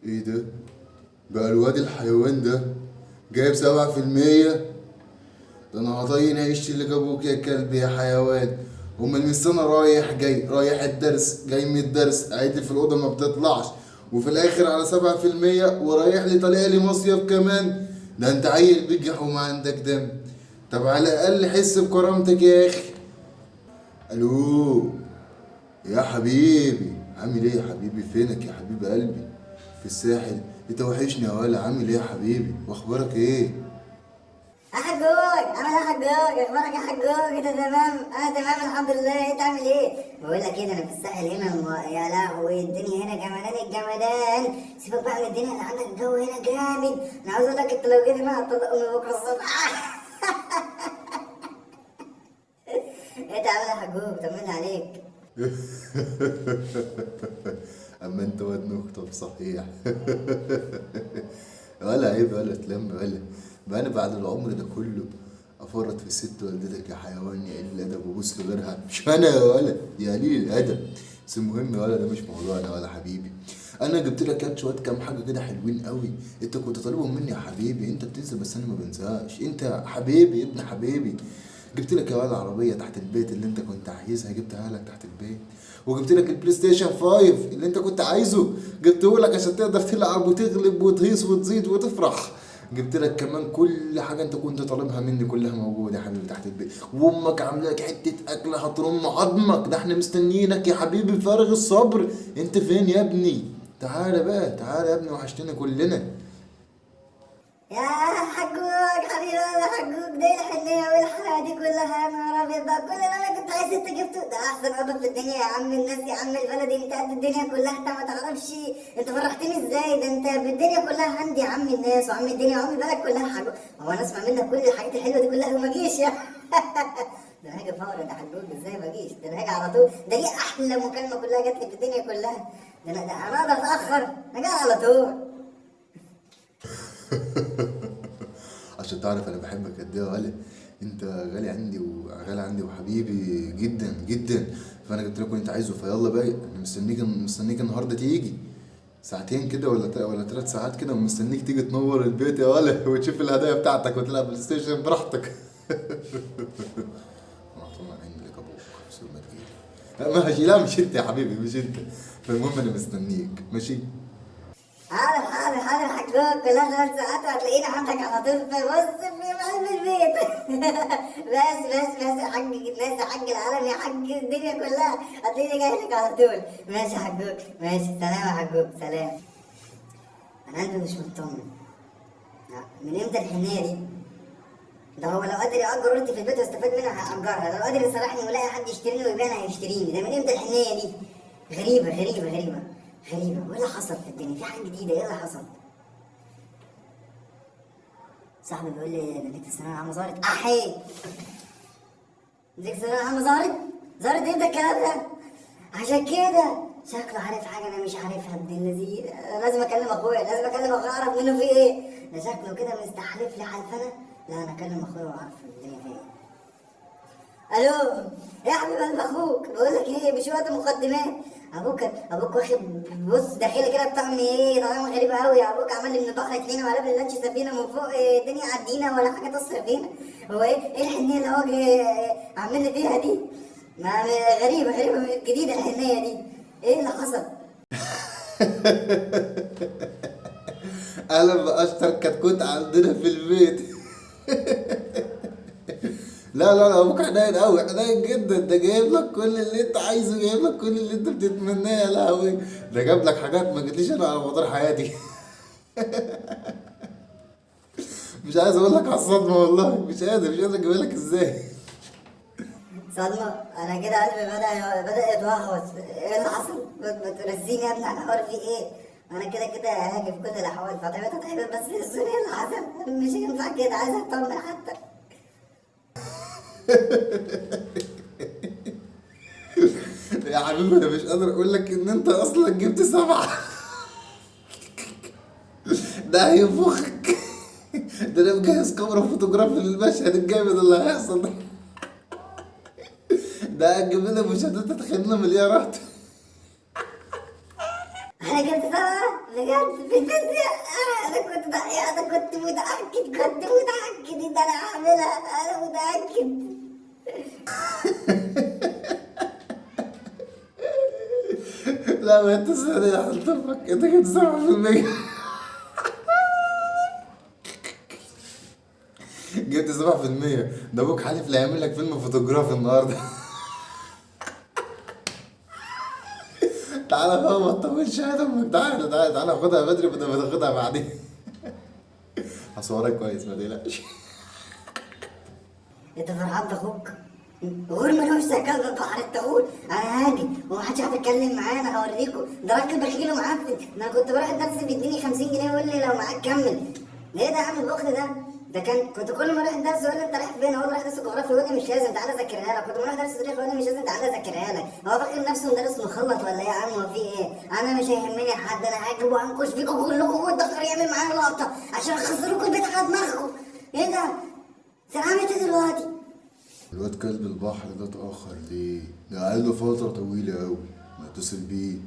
ايه ده؟ بقى الواد الحيوان ده جايب 7%؟ ده انا هطين عيشتي اللي جابوك يا كلب يا حيوان. امال من سنة رايح جاي، رايح الدرس جاي من الدرس، قاعد لي في الأوضة ما بتطلعش، وفي الآخر على 7%، ورايح لي طالع لي مصيف كمان. ده انت عيل بيجح وما عندك دم. طب على الأقل حس بكرامتك يا أخي. ألو يا حبيبي، عامل ايه يا حبيبي؟ فينك يا حبيب قلبي؟ في الساحل؟ انت وحشني يا ولا. عامل ايه يا حبيبي واخبارك ايه؟ يا حجوج، عامل ايه يا حجوج؟ اخبارك يا حجوج؟ انت تمام؟ انا تمام الحمد لله. انت عامل ايه؟ بقول لك ايه، ده انا في الساحل هنا يا لهوي، الدنيا هنا جمدان الجمدان. سيبك بقى من الدنيا اللي عندك، الجو هنا جامد. انا عاوز اقول لك انت لو جيت هنا هتطلق من بكره الصبح. انت عامل ايه يا حجوج؟ طمني عليك. اما انت واد نخطب صحيح. ولا عيب ولا تلم ولا. بقى انا بعد العمر ده كله افرط في الست والدتك يا حيوان يا قليل الادب وبوس لغيرها؟ مش انا يا ولا يا قليل الادب. بس المهم يا ولا، ده مش موضوعنا ولا حبيبي. انا جبت لك شويه كام حاجه كده حلوين قوي، انت كنت طالبهم مني يا حبيبي. انت بتنسى بس انا ما بنساش. انت حبيبي ابن حبيبي. جبت لك يا ولد عربيه تحت البيت اللي انت كنت عايزها، جبتها لك تحت البيت. وجبت لك البلاي ستيشن 5 اللي انت كنت عايزه، جبته لك عشان تقدر تلعب وتغلب وتهيص وتزيد وتفرح. جبت لك كمان كل حاجه انت كنت طالبها مني، كلها موجوده يا حبيبي تحت البيت. وامك عامله لك حته اكله هترم عظمك، ده احنا مستنيينك يا حبيبي بفارغ الصبر. انت فين يا ابني؟ تعالى بقى تعالى يا ابني، وحشتنا كلنا. يا حجوج حبيبي، يا حجوج دي الحنية والحلاوة دي كلها، يا نهار أبيض، ده كل اللي أنا كنت عايز أنت جبته. ده أحسن أب في الدنيا يا عم الناس، يا عم البلد، أنت قد الدنيا كلها، أنت ما تعرفش. أنت فرحتني إزاي؟ ده أنت بالدنيا كلها عندي يا عم الناس وعم الدنيا وعم البلد كلها حجوج. هو أنا أسمع منك كل الحاجات الحلوة دي كلها وما أجيش يا ده أنا هاجي فورا يا حجوج، إزاي ما أجيش؟ ده أنا هاجي على طول، ده دي أحلى مكالمة كلها جات لي في الدنيا كلها. ده أنا أقدر أتأخر؟ أنا جاي على طول. عشان تعرف انا بحبك قد ايه يا غالي. انت غالي عندي وغالي عندي وحبيبي جدا جدا. فانا جبت لك اللي انت عايزه، فيلا بقى انا مستنيك النهارده تيجي ساعتين كده ولا 3 ساعات كده، ومستنيك تيجي تنور البيت يا ولا، وتشوف الهدايا بتاعتك وتلعب بلاي ستيشن براحتك. انا طبعا عندي لك ابوك بس ما تجيلي. لا ماشي، لا مش انت يا حبيبي مش انت. فالمهم انا مستنيك ماشي. حاضر حاضر حاضر حجوج، كلها 3 ساعات وهتلاقيني عندك على طول، بص في قلب البيت. بس يا حاج الناس، يا حاج العالم، يا حاج الدنيا كلها، هتلاقيني جاي لك على طول. ماشي يا حجوج، ماشي، سلام يا حجوج، سلام. انا قلبي مش مطمن. من امتى الحنيه دي؟ ده هو لو قادر يأجر أوضتي في البيت واستفاد منها هيأجرها، ده لو قادر يصالحني ويلاقي حد يشتريني ويبيعني هيشتريني. ده من امتى الحنيه دي؟ غريبه غريبه غريبه غريبه. وايه اللي حصل في الدنيا؟ في حاجه جديده، ايه اللي حصل؟ صاحبي بيقول لي ده نتيجة الثانوية العامة ظهرت. أحي، نتيجة الثانوية العامة ظهرت امتى الكلام ده؟ عشان كده شكله عارف حاجة أنا مش عارفها. ابن اللذيذ، لازم أكلم أخويا، لازم أكلم أخويا أعرف منه في إيه. ده شكله كده مستحلف لي حلفنة. لا أنا أكلم أخويا وأعرف الدنيا في إيه. الو يا حبيب قلب اخوك، بقول لك ايه، مش وقت مقدمات. ابوك واخد، بص داخلي كده بطعم ايه، طعم غريب قوي. ابوك عمل لي من البحر طحينه وقلب لي اللانش سفينه من فوق، إيه الدنيا عدينا ولا حاجه تصرف فينا. هو ايه الحنيه اللي هو عامل لي فيها دي؟ ما غريبه جديده الحنيه دي. ايه اللي حصل؟ انا بأشطر كتكوت عندنا في البيت. لا ابوك حنين قوي، حنين جدا. ده جايب لك كل اللي انت عايزه، جايب لك كل اللي انت بتتمناه يا لهوي. ده جاب لك حاجات ما جاتليش انا على مدار حياتي. مش عايز اقول لك على الصدمه والله، مش قادر اجيبها لك ازاي. صدمة؟ أنا كده قلبي بدأ يتوهوس. إيه اللي حصل؟ بترزيني يا ابني على الحوار في إيه؟ أنا كده هاجي في كل الأحوال، فطبيعتها تحب بس السوري اللي حصل مش ينفع كده، عايز أطمن حتى. يا حبيبي انا مش قادر اقول لك ان انت اصلا جبت 7. ده هيفخك. ده انا مجهز كاميرا فوتوغرافي للمشهد الجامد اللي هيحصل ده. ده هتجيب لنا مشاهدات تتخيلنا مليارات. أنا جبت 7؟ بجد بجد في الفيزياء. انا كنت انا كنت متاكد ان انا هعملها، انا متاكد. لا ما انت سنة هلطفك، انت جبت 7%. جبت 7%. ده ابوك حالف لا يعمل لك فيلم فوتوغرافي النهارده. تعالى بقى ما تطولش يا امك، تعالى تعالى تعالى خدها بدري بدل ما تاخدها بعدين. هصورك كويس ما تقلقش. انت فرحان باخوك؟ غور من وشك يا كلب البحر التقول. انا هاجي ومحدش عارف يتكلم معايا، انا هوريكم. ده راجل بخيل ومعفن. انا كنت بروح الدرس بيديني 50 جنيه ويقول لي لو معاك كمل. ايه ده يا عم البخل ده؟ كنت كل ما اروح الدرس يقول لي انت رايح فين؟ اقول له رايح درس جغرافيا، يقول لي مش لازم تعالى اذاكرها لك. كنت بروح درس تاريخ يقول لي مش لازم تعالى اذاكرها لك. هو فاكر نفسه مدرس مخلط ولا ايه يا عم؟ هو في ايه؟ انا مش هيهمني حد، انا هاجي وانكش فيكم كلكم والدكتور يعمل معايا لقطه عشان اخسركم البيت على دماغكم. ايه ده؟ انت عملت ايه دلوقتي؟ الواد كلب البحر ده اتأخر ليه؟ ده قعد فترة طويلة أوي، ما اتصل بيه.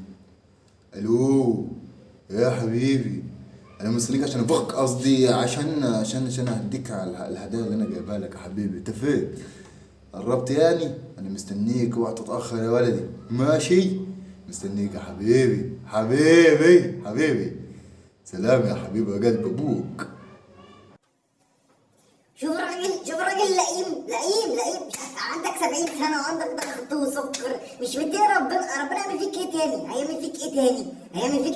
ألو يا حبيبي، أنا مستنيك عشان أفك، قصدي عشان أهديك على الهدايا اللي أنا جايبها لك يا حبيبي. أنت فين؟ قربت يعني؟ أنا مستنيك، اوعى تتأخر يا ولدي، ماشي؟ مستنيك يا حبيبي حبيبي حبيبي. سلام يا حبيبي يا قلب أبوك. شوف الراجل لئيم. عندك 70 سنة وعندك ضغط وسكر، مش مدي ربنا يعمل فيك ايه تاني؟ هيعمل فيك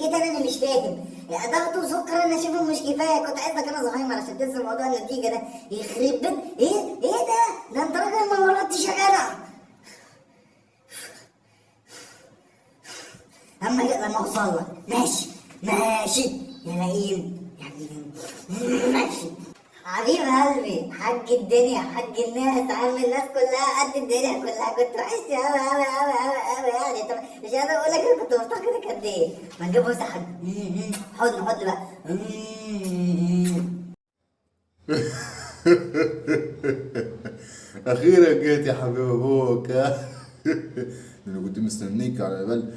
ايه تاني؟ انا مش فاهم. ضغط وسكر انا شايفه مش كفاية. كنت عايزك انا زهايمر عشان تنسى موضوع النتيجة ده. يخرب بيت ايه ده انت راجل ما ولدتش يا جدع. لما اوصل لك ماشي يا لئيم ماشي. حبيب قلبي، حاج الدنيا، حاج الناس، عم الناس كلها، قد الدنيا كلها. كنت وحشتي أوي يعني. طب مش قادر أقول لك أنا كنت مفتقدك قد إيه. ما نجيب بوسة حد. حضن بقى. أخيرا جيت يا حبيب أبوك. أنا كنت مستنيك على بال.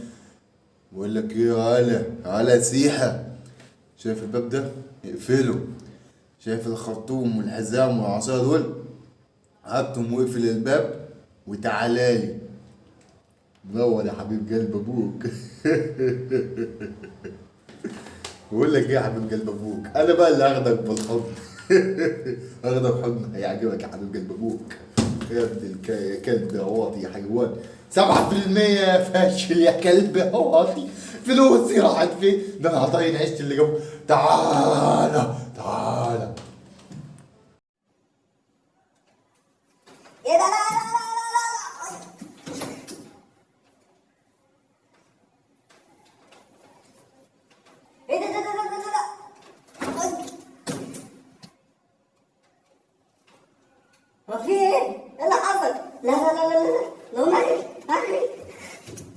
بقول لك إيه على سيحة، شايف الباب ده؟ اقفله. شايف الخرطوم والحزام والعصاية دول؟ هاتهم واقفل الباب وتعالالي. منور يا حبيب قلب ابوك. بقول لك ايه يا حبيب قلب ابوك، انا بقى اللي هاخدك بالحضن. هاخدك حضن هيعجبك يا حبيب قلب ابوك. يا ابن الكلب يا واطي يا حيوان. 7% فاشل يا كلب يا واطي. فلوسي راحت فين؟ ده انا هطين عشت اللي جنبه. تعالى ايه ده؟ لا. ايه ده. هو في ايه؟ ايه اللي حصل؟ لا. لو اجري